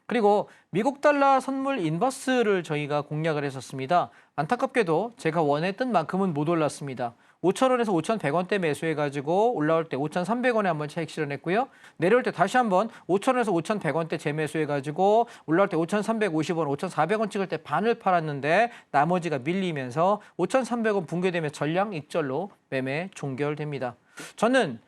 그리고 미국 달러 선물 인버스를 저희가 공략을 했었습니다. 안타깝게도 제가 원했던 만큼은 못 올랐습니다. 5,000원에서 5,100원대 매수해가지고 올라올 때 5,300원에 한번 차익 실현했고요. 내려올 때 다시 한번 5,000원에서 5,100원대 재매수해가지고 올라올 때 5,350원, 5,400원 찍을 때 반을 팔았는데 나머지가 밀리면서 5,300원 붕괴되며 전량 익절로 매매 종결됩니다. 저는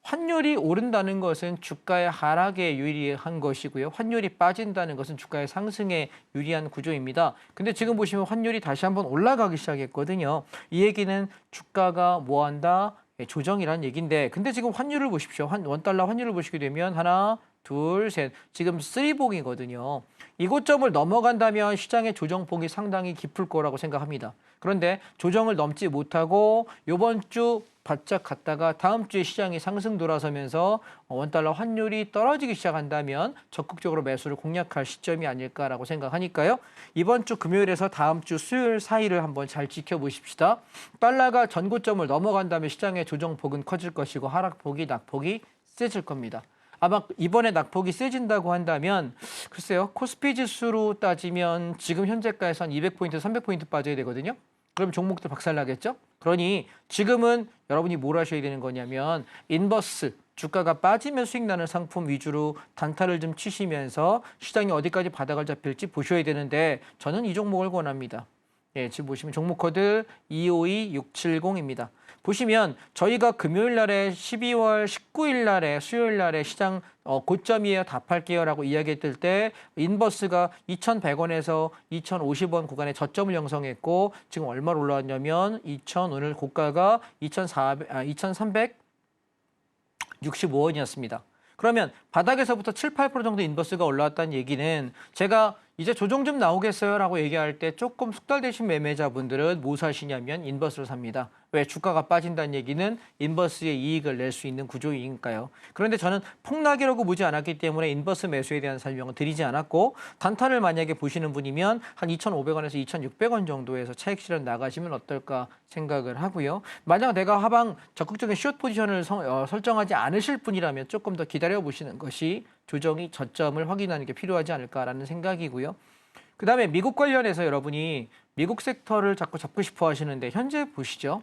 환율이 오른다는 것은 주가의 하락에 유리한 것이고요. 환율이 빠진다는 것은 주가의 상승에 유리한 구조입니다. 근데 지금 보시면 환율이 다시 한번 올라가기 시작했거든요. 이 얘기는 주가가 뭐한다? 조정이란 얘기인데 근데 지금 환율을 보십시오. 원달러 환율을 보시게 되면 하나, 둘, 셋. 지금 쓰리봉이거든요. 이 고점을 넘어간다면 시장의 조정폭이 상당히 깊을 거라고 생각합니다. 그런데 조정을 넘지 못하고 이번 주 바짝 갔다가 다음 주에 시장이 상승 돌아서면서 원달러 환율이 떨어지기 시작한다면 적극적으로 매수를 공략할 시점이 아닐까라고 생각하니까요. 이번 주 금요일에서 다음 주 수요일 사이를 한번 잘 지켜보십시다. 달러가 전고점을 넘어간다면 시장의 조정폭은 커질 것이고 하락폭이 낙폭이 세질 겁니다. 아마 이번에 낙폭이 세진다고 한다면 글쎄요. 코스피 지수로 따지면 지금 현재가에서 한 200포인트, 300포인트 빠져야 되거든요. 그럼 종목들 박살나겠죠? 그러니 지금은 여러분이 뭘 하셔야 되는 거냐면 인버스, 주가가 빠지면 수익 나는 상품 위주로 단타를 좀 치시면서 시장이 어디까지 바닥을 잡힐지 보셔야 되는데 저는 이 종목을 권합니다. 예, 지금 보시면 종목 코드 252670입니다. 보시면 저희가 금요일 날에 12월 19일 날에 수요일 날에 시장 고점이에요. 답할게요라고 이야기했을 때 인버스가 2,100원에서 2,050원 구간에 저점을 형성했고 지금 얼마로 올라왔냐면 오늘 고가가 2,365원이었습니다. 그러면 바닥에서부터 7, 8% 정도 인버스가 올라왔다는 얘기는 제가 이제 조정 좀 나오겠어요 라고 얘기할 때 조금 숙달되신 매매자분들은 뭐 사시냐면 인버스를 삽니다. 왜? 주가가 빠진다는 얘기는 인버스의 이익을 낼 수 있는 구조이니까요. 그런데 저는 폭락이라고 보지 않았기 때문에 인버스 매수에 대한 설명을 드리지 않았고 단타를 만약에 보시는 분이면 한 2,500원에서 2,600원 정도에서 차익 실현 나가시면 어떨까 생각을 하고요. 만약 내가 하방 적극적인 숏 포지션을 설정하지 않으실 분이라면 조금 더 기다려 보시는 것이 조정이 저점을 확인하는 게 필요하지 않을까라는 생각이고요. 그 다음에 미국 관련해서 여러분이 미국 섹터를 자꾸 잡고 싶어 하시는데 현재 보시죠.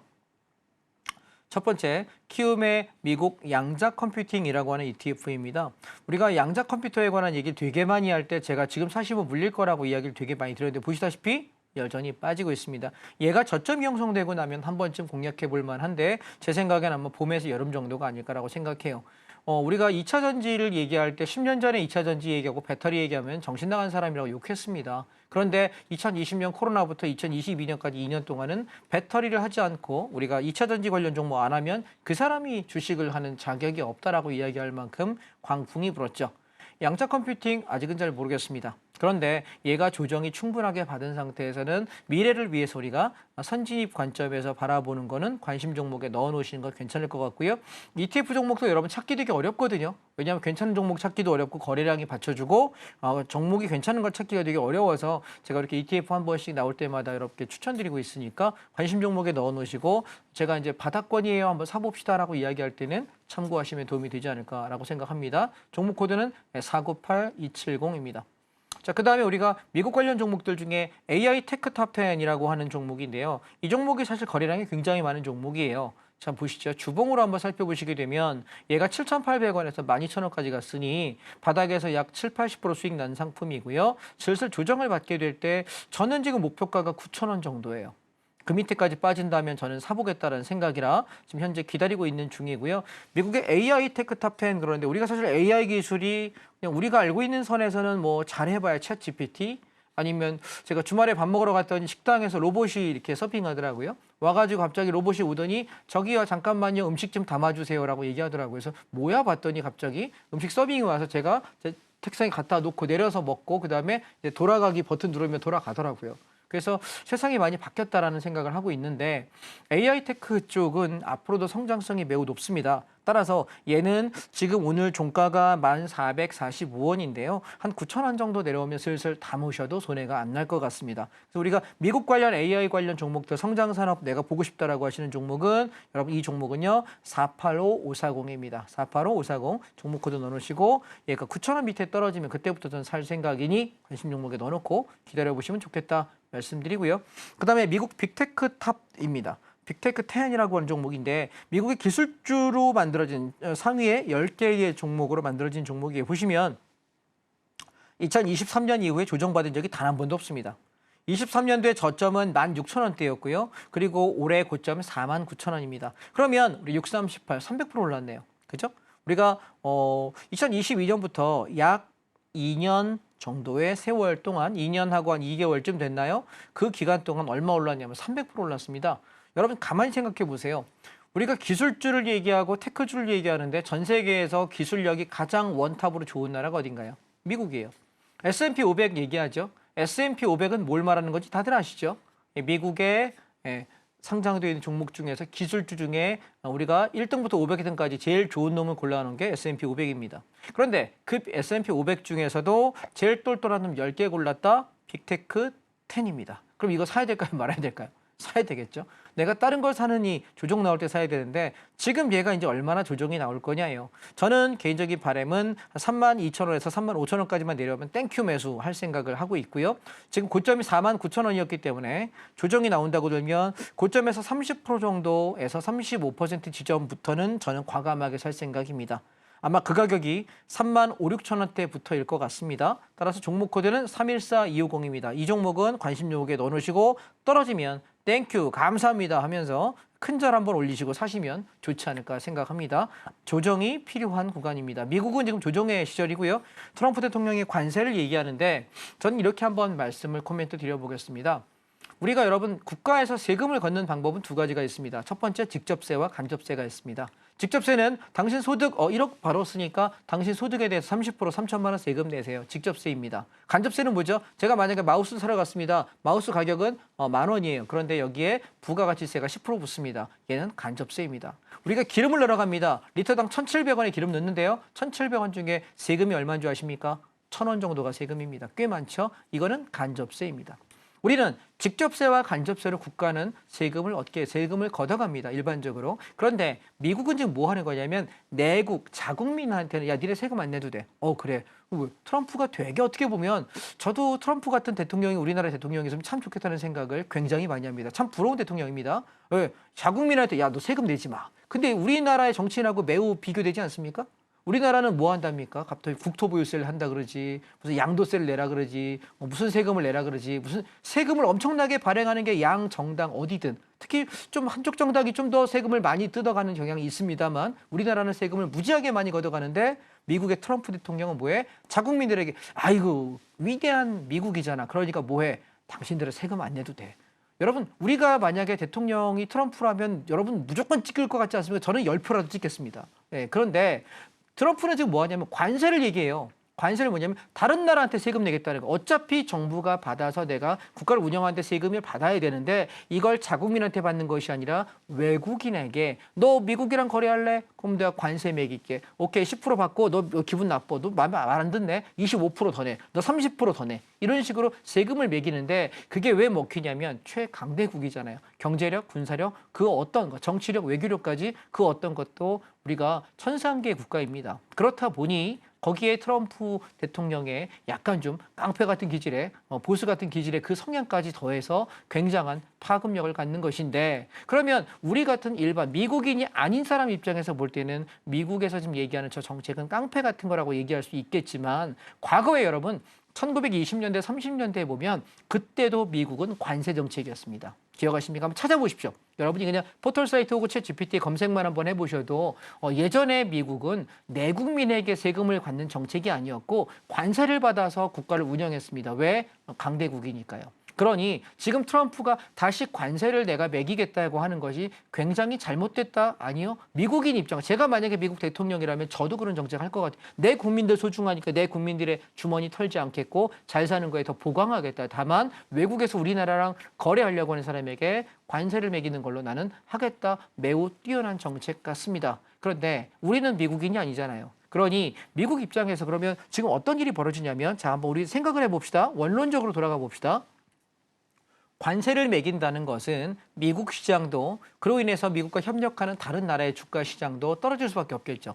첫 번째, 키움의 미국 양자 컴퓨팅이라고 하는 ETF입니다. 우리가 양자 컴퓨터에 관한 얘기 되게 많이 할 때 제가 지금 사시면 물릴 거라고 이야기를 되게 많이 드렸는데 보시다시피 여전히 빠지고 있습니다. 얘가 저점이 형성되고 나면 한 번쯤 공략해 볼 만한데 제 생각엔 아마 봄에서 여름 정도가 아닐까라고 생각해요. 우리가 2차 전지를 얘기할 때 10년 전에 2차 전지 얘기하고 배터리 얘기하면 정신 나간 사람이라고 욕했습니다. 그런데 2020년 코로나부터 2022년까지 2년 동안은 배터리를 하지 않고 우리가 2차 전지 관련 종목 안 하면 그 사람이 주식을 하는 자격이 없다라고 이야기할 만큼 광풍이 불었죠. 양자 컴퓨팅 아직은 잘 모르겠습니다. 그런데 얘가 조정이 충분하게 받은 상태에서는 미래를 위해서 우리가 선진입 관점에서 바라보는 거는 관심 종목에 넣어놓으시는 거 괜찮을 것 같고요. ETF 종목도 여러분 찾기 되게 어렵거든요. 왜냐하면 괜찮은 종목 찾기도 어렵고 거래량이 받쳐주고 종목이 괜찮은 걸 찾기가 되게 어려워서 제가 이렇게 ETF 한 번씩 나올 때마다 이렇게 추천드리고 있으니까 관심 종목에 넣어놓으시고 제가 이제 바닥권이에요 한번 사봅시다라고 이야기할 때는 참고하시면 도움이 되지 않을까라고 생각합니다. 종목 코드는 498270입니다. 자, 그 다음에 우리가 미국 관련 종목들 중에 AI 테크 탑10이라고 하는 종목인데요. 이 종목이 사실 거래량이 굉장히 많은 종목이에요. 자, 보시죠. 주봉으로 한번 살펴보시게 되면 얘가 7,800원에서 12,000원까지 갔으니 바닥에서 약 7, 80% 수익 난 상품이고요. 슬슬 조정을 받게 될 때 저는 지금 목표가가 9,000원 정도예요. 그 밑에까지 빠진다면 저는 사보겠다는 생각이라 지금 현재 기다리고 있는 중이고요. 미국의 AI 테크 탑10 그런데 우리가 사실 AI 기술이 그냥 우리가 알고 있는 선에서는 뭐 잘해봐야 챗 GPT 아니면 제가 주말에 밥 먹으러 갔더니 식당에서 로봇이 이렇게 서핑하더라고요. 와가지고 갑자기 로봇이 오더니 저기요 잠깐만요 음식 좀 담아주세요라고 얘기하더라고요. 그래서 뭐야 봤더니 갑자기 음식 서빙이 와서 제가 제 책상에 갖다 놓고 내려서 먹고 그다음에 이제 돌아가기 버튼 누르면 돌아가더라고요. 그래서 세상이 많이 바뀌었다라는 생각을 하고 있는데 AI 테크 쪽은 앞으로도 성장성이 매우 높습니다. 따라서 얘는 지금 오늘 종가가 1,445원인데요. 한 9,000원 정도 내려오면 슬슬 담으셔도 손해가 안 날 것 같습니다. 그래서 우리가 미국 관련 AI 관련 종목들 성장 산업 내가 보고 싶다라고 하시는 종목은 여러분 이 종목은요. 485540입니다. 485540 종목 코드 넣어놓으시고 얘가 9,000원 밑에 떨어지면 그때부터 전 살 생각이니 관심 종목에 넣어놓고 기다려보시면 좋겠다 말씀드리고요. 그다음에 미국 빅테크 탑입니다. 빅테크 10이라고 하는 종목인데 미국의 기술주로 만들어진 상위의 10개의 종목으로 만들어진 종목이에요. 보시면 2023년 이후에 조정받은 적이 단 한 번도 없습니다. 23년도에 저점은 16,000원대였고요. 그리고 올해 고점은 49,000원입니다. 그러면 우리 6318, 300% 올랐네요. 그죠? 우리가 2022년부터 약 2년 정도의 세월 동안 2년하고 한 2개월쯤 됐나요? 그 기간 동안 얼마 올랐냐면 300% 올랐습니다. 여러분 가만히 생각해 보세요. 우리가 기술주를 얘기하고 테크주를 얘기하는데 전 세계에서 기술력이 가장 원탑으로 좋은 나라가 어딘가요? 미국이에요. S&P 500 얘기하죠. S&P 500은 뭘 말하는 건지 다들 아시죠? 미국의 상장되어 있는 종목 중에서 기술주 중에 우리가 1등부터 500등까지 제일 좋은 놈을 골라놓은 게 S&P 500입니다. 그런데 그 S&P 500 중에서도 제일 똘똘한 놈 10개 골랐다? 빅테크 10입니다. 그럼 이거 사야 될까요? 말아야 될까요? 사야 되겠죠. 내가 다른 걸 사느니 조정 나올 때 사야 되는데 지금 얘가 이제 얼마나 조정이 나올 거냐예요. 저는 개인적인 바람은 32,000원에서 35,000원까지만 내려오면 땡큐 매수 할 생각을 하고 있고요. 지금 고점이 49,000원이었기 때문에 조정이 나온다고 들면 고점에서 30% 정도에서 35% 지점부터는 저는 과감하게 살 생각입니다. 아마 그 가격이 35,000~36,000원대부터일 것 같습니다. 따라서 종목 코드는 314250입니다. 이 종목은 관심 종목에 넣어놓으시고 떨어지면 땡큐 감사합니다 하면서 큰 절 한번 올리시고 사시면 좋지 않을까 생각합니다. 조정이 필요한 구간입니다. 미국은 지금 조정의 시절이고요. 트럼프 대통령이 관세를 얘기하는데 저는 이렇게 한번 말씀을 코멘트 드려보겠습니다. 우리가 여러분 국가에서 세금을 걷는 방법은 두 가지가 있습니다. 첫 번째 직접세와 간접세가 있습니다. 직접세는 당신 소득 1억 벌었으니까 당신 소득에 대해서 30% 3천만 원 세금 내세요. 직접세입니다. 간접세는 뭐죠? 제가 만약에 마우스 사러 갔습니다. 마우스 가격은 10,000원이에요. 그런데 여기에 부가가치세가 10% 붙습니다. 얘는 간접세입니다. 우리가 기름을 넣으러 갑니다. 리터당 1,700원의 기름 넣는데요. 1,700원 중에 세금이 얼마인 줄 아십니까? 1,000원 정도가 세금입니다. 꽤 많죠? 이거는 간접세입니다. 우리는 직접세와 간접세로 국가는 세금을 걷어갑니다. 일반적으로. 그런데 미국은 지금 뭐 하는 거냐면 내국 자국민한테는 야 니네 세금 안 내도 돼. 그래. 트럼프가 되게 어떻게 보면 저도 트럼프 같은 대통령이 우리나라 대통령이 있으면 참 좋겠다는 생각을 굉장히 많이 합니다. 참 부러운 대통령입니다. 자국민한테 야 너 세금 내지 마. 근데 우리나라의 정치인하고 매우 비교되지 않습니까? 우리나라는 뭐 한답니까? 갑자기 국토보유세를 한다 그러지, 무슨 양도세를 내라 그러지, 무슨 세금을 내라 그러지, 무슨 세금을 엄청나게 발행하는 게 양 정당 어디든 특히 좀 한쪽 정당이 좀 더 세금을 많이 뜯어가는 경향이 있습니다만 우리나라는 세금을 무지하게 많이 걷어가는데 미국의 트럼프 대통령은 뭐해? 자국민들에게 아이고 위대한 미국이잖아. 그러니까 뭐해? 당신들은 세금 안 내도 돼. 여러분 우리가 만약에 대통령이 트럼프라면 여러분 무조건 찍을 것 같지 않습니까? 저는 10표라도 찍겠습니다. 그런데 트럼프는 지금 뭐 하냐면 관세를 얘기해요. 관세를 뭐냐면 다른 나라한테 세금 내겠다는 거. 어차피 정부가 받아서 내가 국가를 운영하는데 세금을 받아야 되는데 이걸 자국민한테 받는 것이 아니라 외국인에게 너 미국이랑 거래할래? 그럼 내가 관세 매길게. 오케이 10% 받고 너 기분 나빠. 너 말 안 듣네? 25% 더 내. 너 30% 더 내. 이런 식으로 세금을 매기는데 그게 왜 먹히냐면 최강대국이잖아요. 경제력, 군사력, 그 어떤 것, 정치력, 외교력까지 그 어떤 것도 우리가 천상계의 국가입니다. 그렇다 보니 거기에 트럼프 대통령의 약간 좀 깡패 같은 기질의 보수 같은 기질의 그 성향까지 더해서 굉장한 파급력을 갖는 것인데 그러면 우리 같은 일반 미국인이 아닌 사람 입장에서 볼 때는 미국에서 지금 얘기하는 저 정책은 깡패 같은 거라고 얘기할 수 있겠지만 과거에 여러분 1920년대, 30년대에 보면 그때도 미국은 관세 정책이었습니다. 기억하십니까? 한번 찾아보십시오. 여러분이 그냥 포털 사이트 혹은 챗 GPT 검색만 한번 해보셔도 예전에 미국은 내국민에게 세금을 받는 정책이 아니었고 관세를 받아서 국가를 운영했습니다. 왜? 강대국이니까요. 그러니 지금 트럼프가 다시 관세를 내가 매기겠다고 하는 것이 굉장히 잘못됐다? 아니요. 미국인 입장, 제가 만약에 미국 대통령이라면 저도 그런 정책을 할 것 같아요. 내 국민들 소중하니까 내 국민들의 주머니 털지 않겠고 잘 사는 거에 더 보강하겠다. 다만 외국에서 우리나라랑 거래하려고 하는 사람에게 관세를 매기는 걸로 나는 하겠다. 매우 뛰어난 정책 같습니다. 그런데 우리는 미국인이 아니잖아요. 그러니 미국 입장에서 그러면 지금 어떤 일이 벌어지냐면 자, 한번 우리 생각을 해봅시다. 원론적으로 돌아가 봅시다. 관세를 매긴다는 것은 미국 시장도 그로 인해서 미국과 협력하는 다른 나라의 주가 시장도 떨어질 수밖에 없겠죠.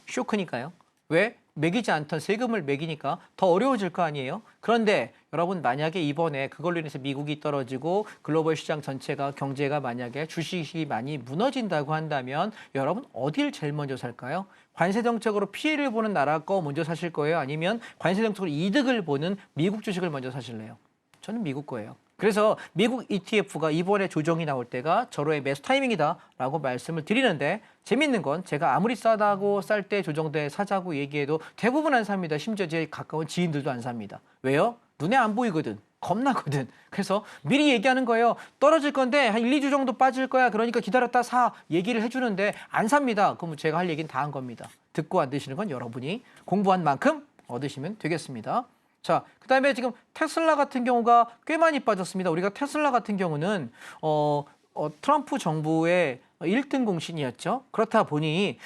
쇼크니까요. 왜? 매기지 않던 세금을 매기니까 더 어려워질 거 아니에요? 그런데 여러분 만약에 이번에 그걸로 인해서 미국이 떨어지고 글로벌 시장 전체가 경제가 만약에 주식이 많이 무너진다고 한다면 여러분 어딜 제일 먼저 살까요? 관세 정책으로 피해를 보는 나라 거 먼저 사실 거예요? 아니면 관세 정책으로 이득을 보는 미국 주식을 먼저 사실래요? 저는 미국 거예요. 그래서 미국 ETF가 이번에 조정이 나올 때가 절호의 매수 타이밍이다라고 말씀을 드리는데 재밌는 건 제가 아무리 싸다고 쌀 때 조정돼 사자고 얘기해도 대부분 안 삽니다. 심지어 제 가까운 지인들도 안 삽니다. 왜요? 눈에 안 보이거든. 겁나거든. 그래서 미리 얘기하는 거예요. 떨어질 건데 한 1, 2주 정도 빠질 거야. 그러니까 기다렸다 사. 얘기를 해주는데 안 삽니다. 그럼 제가 할 얘기는 다 한 겁니다. 듣고 안 드시는 건 여러분이 공부한 만큼 얻으시면 되겠습니다. 자, 그다음에 지금 테슬라 같은 경우가 꽤 많이 빠졌습니다. 우리가 테슬라 같은 경우는 트럼프 정부의 1등 공신이었죠. 그렇다 보니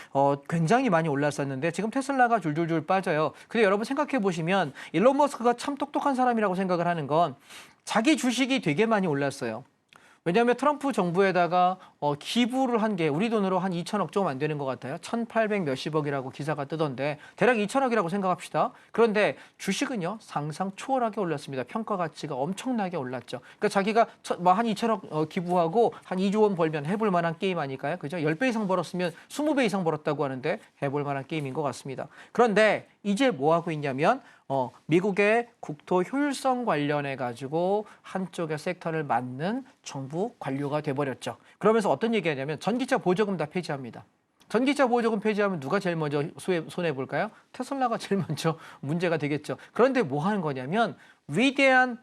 굉장히 많이 올랐었는데 지금 테슬라가 줄줄줄 빠져요. 근데 여러분 생각해 보시면 일론 머스크가 참 똑똑한 사람이라고 생각을 하는 건 자기 주식이 되게 많이 올랐어요. 왜냐하면 트럼프 정부에다가 기부를 한 게 우리 돈으로 한 2천억 조금 안 되는 것 같아요. 1,800 몇십억이라고 기사가 뜨던데 대략 2천억이라고 생각합시다. 그런데 주식은요 상상 초월하게 올랐습니다. 평가 가치가 엄청나게 올랐죠. 그러니까 자기가 한 2천억 기부하고 한 2조 원 벌면 해볼 만한 게임 아닐까요? 그죠? 10배 이상 벌었으면 20배 이상 벌었다고 하는데 해볼 만한 게임인 것 같습니다. 그런데 이제 뭐 하고 있냐면 미국의 국토 효율성 관련해 가지고 한쪽의 섹터를 맡는 정부 관료가 돼버렸죠. 그러면서 어떤 얘기하냐면 전기차 보조금 다 폐지합니다. 전기차 보조금 폐지하면 누가 제일 먼저 손해 볼까요? 테슬라가 제일 먼저 문제가 되겠죠. 그런데 뭐 하는 거냐면 위대한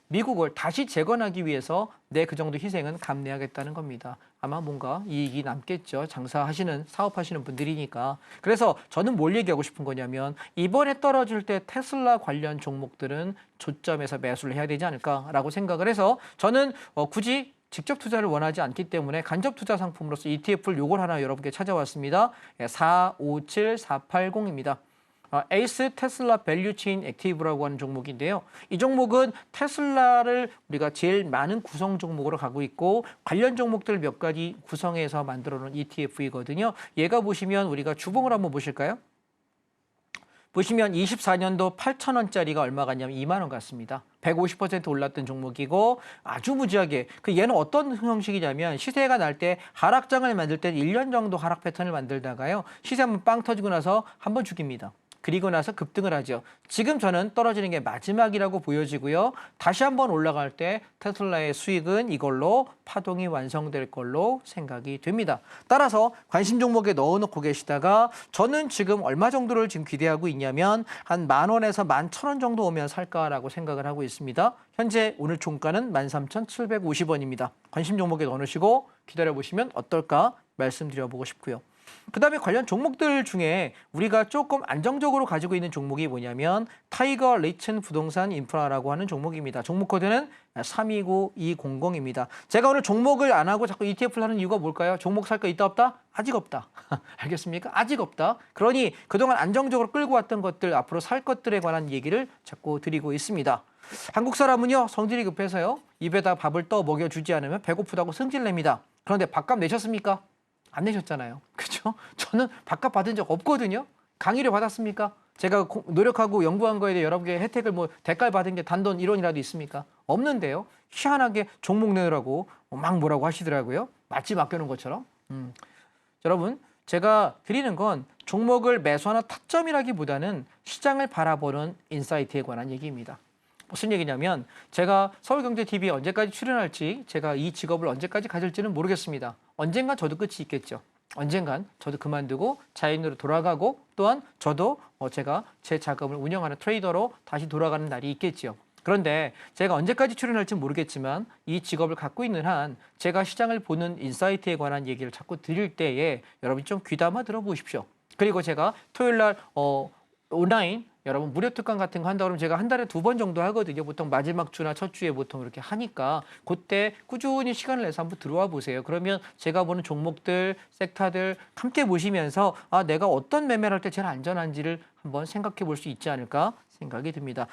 미국을 다시 재건하기 위해서 내 그 정도 희생은 감내하겠다는 겁니다. 아마 뭔가 이익이 남겠죠. 장사하시는, 사업하시는 분들이니까. 그래서 저는 뭘 얘기하고 싶은 거냐면 이번에 떨어질 때 테슬라 관련 종목들은 조점에서 매수를 해야 되지 않을까라고 생각을 해서 저는 굳이 직접 투자를 원하지 않기 때문에 간접 투자 상품으로서 ETF를 요걸 하나 여러분께 찾아왔습니다. 457480입니다. 에이스 테슬라 밸류 체인 액티브라고 하는 종목인데요. 이 종목은 테슬라를 우리가 제일 많은 구성 종목으로 가고 있고 관련 종목들 몇 가지 구성해서 만들어 놓은 ETF이거든요. 얘가 보시면 우리가 주봉을 한번 보실까요? 보시면 24년도 8,000원짜리가 얼마 같냐면 2만 원 같습니다. 150% 올랐던 종목이고 아주 무지하게 얘는 어떤 형식이냐면 시세가 날 때 하락장을 만들 때 1년 정도 하락 패턴을 만들다가요. 시세 한번 빵 터지고 나서 한번 죽입니다. 그리고 나서 급등을 하죠. 지금 저는 떨어지는 게 마지막이라고 보여지고요. 다시 한번 올라갈 때 테슬라의 수익은 이걸로 파동이 완성될 걸로 생각이 됩니다. 따라서 관심 종목에 넣어놓고 계시다가 저는 지금 얼마 정도를 지금 기대하고 있냐면 한 10,000원에서 11,000원 정도 오면 살까라고 생각을 하고 있습니다. 현재 오늘 종가는 13,750원입니다. 관심 종목에 넣어놓으시고 기다려보시면 어떨까 말씀드려보고 싶고요. 그다음에 관련 종목들 중에 우리가 조금 안정적으로 가지고 있는 종목이 뭐냐면 타이거 리튼 부동산 인프라라고 하는 종목입니다. 종목 코드는 329200입니다. 제가 오늘 종목을 안 하고 자꾸 ETF를 하는 이유가 뭘까요? 종목 살 거 있다 없다? 아직 없다. 알겠습니까? 아직 없다. 그러니 그동안 안정적으로 끌고 왔던 것들 앞으로 살 것들에 관한 얘기를 자꾸 드리고 있습니다. 한국 사람은요 성질이 급해서요 입에다 밥을 떠 먹여주지 않으면 배고프다고 승질냅니다. 그런데 밥값 내셨습니까? 안 내셨잖아요. 그렇죠? 저는 밥값 받은 적 없거든요. 강의를 받았습니까? 제가 노력하고 연구한 거에 대해 여러분께 혜택을 대가를 받은 게 단돈 1원이라도 있습니까? 없는데요. 희한하게 종목 내느라고 막 뭐라고 하시더라고요. 맛집 맡겨놓은 것처럼. 여러분 제가 드리는 건 종목을 매수하는 타점이라기보다는 시장을 바라보는 인사이트에 관한 얘기입니다. 무슨 얘기냐면 제가 서울경제TV에 언제까지 출연할지 제가 이 직업을 언제까지 가질지는 모르겠습니다. 언젠간 저도 끝이 있겠죠. 언젠간 저도 그만두고 자연으로 돌아가고 또한 저도 제가 제 자금을 운영하는 트레이더로 다시 돌아가는 날이 있겠죠. 그런데 제가 언제까지 출연할지 모르겠지만 이 직업을 갖고 있는 한 제가 시장을 보는 인사이트에 관한 얘기를 자꾸 드릴 때에 여러분이 좀 귀담아 들어보십시오. 그리고 제가 토요일 날 온라인 여러분 무료 특강 같은 거 한다 그러면 제가 한 달에 2번 정도 하거든요. 보통 마지막 주나 첫 주에 보통 이렇게 하니까 그때 꾸준히 시간을 내서 한번 들어와 보세요. 그러면 제가 보는 종목들, 섹터들 함께 보시면서 아, 내가 어떤 매매를 할 때 제일 안전한지를 한번 생각해 볼 수 있지 않을까 생각이 듭니다.